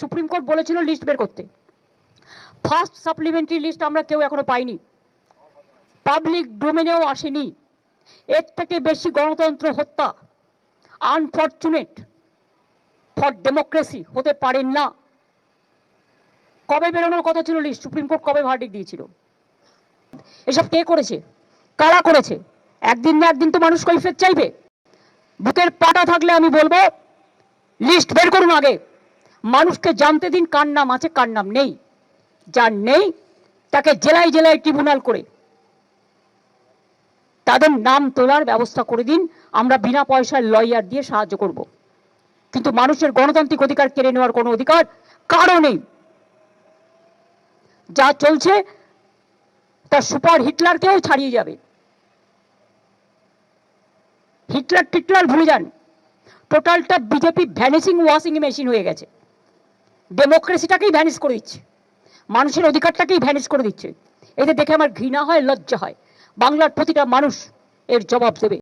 Supreme court বলেছিল list বের করতে। ফার্স্ট সাপ্লিমেন্টারি লিস্ট আমরা কেউ এখনো পাইনি, পাবলিক ডোমেনেও আসেনি। এর থেকে বেশি গণতন্ত্র হত্যা, আনফরচুনেট ফর ডেমোক্রেসি হতে পারেন না। কবে বেরোনোর কথা ছিল লিস্ট? সুপ্রিম কোর্ট কবে ভার্ডিক্ট দিয়েছিল? এসব কে করেছে, কারা করেছে? একদিন না একদিন তো মানুষ কৈফিয়ত চাইবে। বুকের পাটা থাকলে আমি বলবো লিস্ট বের করুন আগে, মানুষকে জানতে দিন কার নাম আছে কার নাম নেই। যার নেই তাকে জেলায় জেলায় ট্রিব্যুনাল করে তাদের নাম তোলার ব্যবস্থা করে দিন। আমরা বিনা পয়সায় লয়ার দিয়ে সাহায্য করব, কিন্তু মানুষের গণতান্ত্রিক অধিকার কেড়ে নেওয়ার কোনো অধিকার কারও নেই। যা চলছে তা সুপার হিটলারকেও ছাড়িয়ে যাবে। হিটলার টিটলার ভুলে যান, টোটালটা বিজেপি ভ্যানিশিং ওয়াশিং মেশিন হয়ে গেছে। ডেমোক্রেসিটাকেই ভ্যানিশ করে দিচ্ছে, মানুষের অধিকারটাকেই ভ্যানিশ করে দিচ্ছে। এতে দেখে আমার ঘৃণা হয়, লজ্জা হয়। বাংলার প্রতিটা মানুষ এর জবাব দেবে।